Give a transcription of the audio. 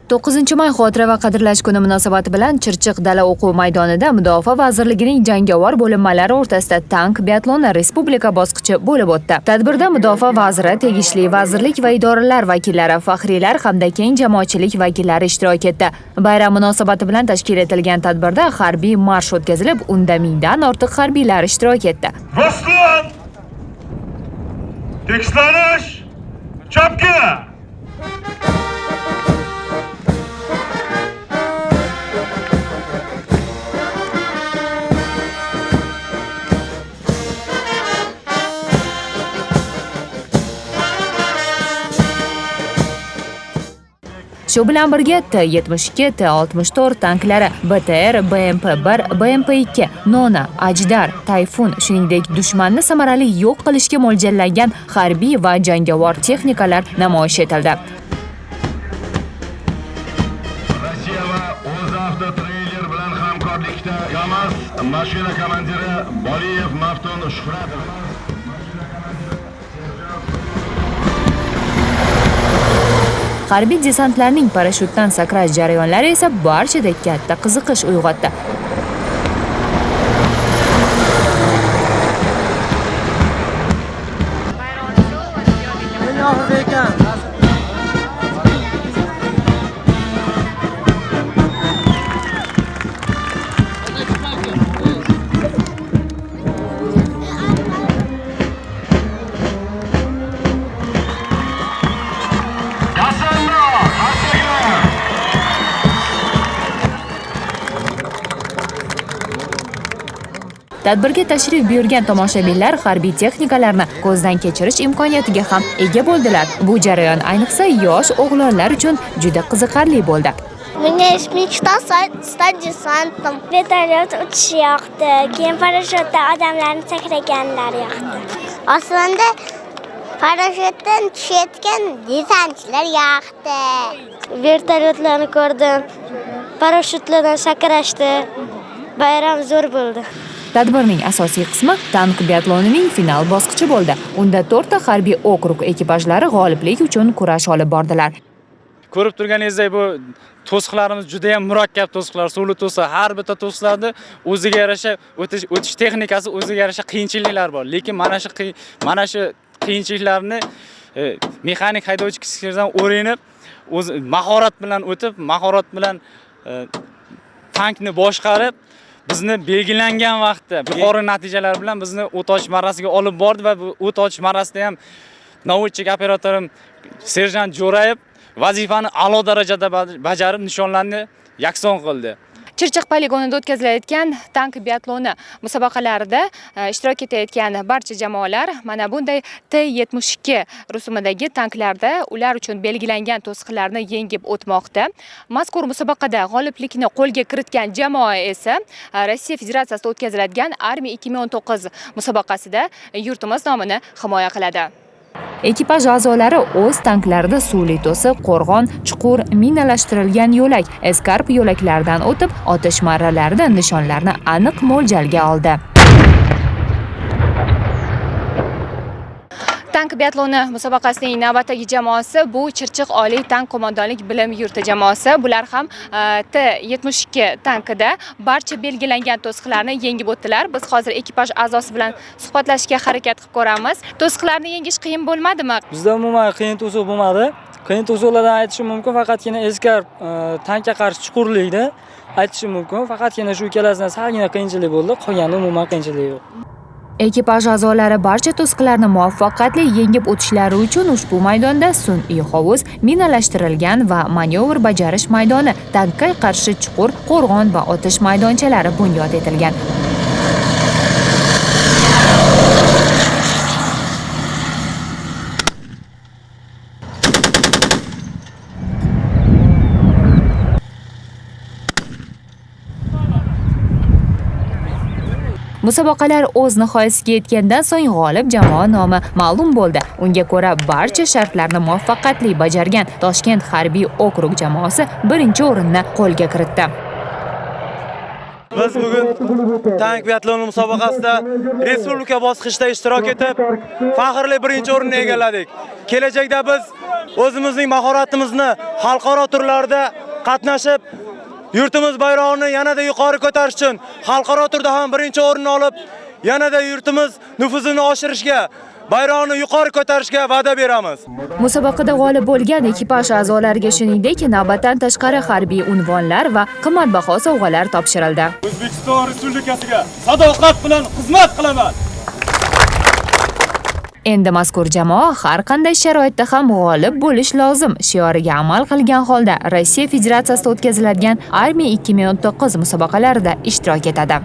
9-may xotira va qadrlash kuni munosabati bilan Chirchiq dala o'quv maydonida Mudofaa vazirligining jangovar bo'linmalari o'rtasida tank biatloni respublika bosqichi bo'lib o'tdi. Tadbirda Mudofaa vaziri, tegishli vazirlik va idoralar vakillari, faxriylar hamda keng jamoatchilik vakillari ishtirok etdi. Bayram munosabati bilan tashkil etilgan tadbirda harbiy marsh o'tkazilib, unda mingdan ortiq harbiylar ishtirok etdi. Ruslan! Tekstlanish! Chapga! Shu bilan birga T-72, T-64 tanklari, BTR, BMP-1, BMP-2, Nona, Ajdar, Tayfun, shuningdek dushmanni samarali yo'q qilishga mo'ljallangan harbiy va jangovar texnikalar namoyish etildi. Rossiya va O'zavto treyler bilan hamkorlikda Kamaz mashina komandiri Boliyev Maftun Shuhratov Harbiy desantlarning parashyutdan sakrash jarayonlari esa barchada katta qiziqish uyg'otdi. Tadbirga tashrif buyurgan tomoshabinlar harbiy texnikalarni ko'zdan kechirish imkoniyatiga ham ega bo'ldilar. Bu jarayon ayniqsa yosh o'g'lonlar uchun juda qiziqarli bo'ldi. Menga mechta start desantом. Vertolyot uchishi yoqdi. Keyin parashyutda odamlarni sakraganlari yoqdi. Aslida parashyutdan tushayotgan desantchilar yoqdi. Vertolyotlarni ko'rdim. Parashyutlardan sakrashdi. Bayram zo'r bo'ldi. Tadbirning asosiy qismi tank biatlonining final bosqichi bo'ldi. Unda 4 ta harbiy okrug ekipajlari g'oliblik uchun kurash olib bordilar. Ko'rib turganingizdek bu to'siqlarimiz juda ham murakkab to'siqlar, suvli to'siq. Har bitta to'siqlarda o'ziga yarasha o'tish texnikasi, o'ziga yarasha qiyinchiliklar bor. Lekin mana shu qiyinchiliklarni mexanik haydovchi kishilardan o'rganib, o'z mahorat bilan o'tib, mahorat bilan tankni boshqarib bizni belgilangan vaqtda yuqori natijalar bilan bizni o't ochish marrasiga olib bordi va bu o't ochish marrasida ham navodchik operatorim serjant Jo'rayev vazifani a'lo darajada bajarib nishonlarni yakson qildi. Chirchiq poligonida o'tkazilayotgan tank biatloni musobaqalarida ishtirok etayotgan barcha jamoalar mana bunday T-72 rusumidagi tanklarda ular uchun belgilangan to'siqlarni yengib o'tmoqda. Mazkur musobaqada g'oliblikni qo'lga kiritgan jamoa esa Rossiya Federatsiyasida o'tkaziladigan Armiya 2019 musobaqasida yurtimiz nomini himoya qiladi. Ekipaj a'zolari o'z tanklarida suvli to'siq, qo'rg'on, chuqur, minalashtirilgan yo'lak, eskarp yo'laklardan o'tib, otish marralarida nishonlarni aniq mo'ljalga oldi. Tank biatloni musobaqasining navbatdagi jamoasi bu Chirchiq Oliy tank qo'mondonlik bilim yurti jamoasi. Bular ham T-72 tankida barcha belgilangan to'siqlarni yengib o'tdilar. Biz hozir ekipaj a'zosi bilan suhbatlashishga harakat qilib ko'ramiz. To'siqlarni yengish qiyin bo'lmadimi? Bizda umuman qiyin to'siq bo'lmadi. Qiyin to'siqlardan aytishim mumkin, faqatgina eskarp tankga qarshi chuqurlikda aytishim mumkin. Faqatgina shu ikkalasidan salgina qiyinchilik bo'ldi, qolganda umuman qiyinchilik yo'q. Ekipaj a'zolari barcha to'siqlarni muvaffaqiyatli yengib o'tishlari uchun ushbu maydonda sun'iy hovuz, minalashtirilgan va manevr bajarish maydoni, tankka qarshi chuqur, qo'rg'on va otish maydonchalari bunyod etilgan. Musobaqalar o'z nihoyasiga yetgandan so'ng g'olib jamoa nomi ma'lum bo'ldi. Unga ko'ra barcha shartlarni muvaffaqiyatli bajargan Toshkent harbiy okrug jamoasi birinchi o'rinni qo'lga kiritdi. Biz bugun tank biatloni musobaqasida respublika bosqichida ishtirok etib, faxrli birinchi o'rinni egalladik. Kelajakda biz o'zimizning mahoratimizni xalqaro turlarda qatnashib, yurtimiz bayrog'ini yanada yuqori ko'tarish uchun xalqaro turda ham birinchi o'rinni olib, yanada yurtimiz nufuzini oshirishga, bayrog'ini yuqori ko'tarishga va'da beramiz. Musobaqada g'olib bo'lgan ekipaj a'zolariga shuningdek navbatdan tashqari harbiy unvonlar va qimmatbaho sovg'alar topshirildi. O'zbekiston Respublikasiga sadoqat bilan xizmat qilaman. Endi mazkur jamoa har qanday sharoitda ham g'olib bo'lish lozim shioriga amal qilgan holda Rossiya Federatsiyasida o'tkaziladigan Armiya 2019 musobaqalarida ishtirok etadi.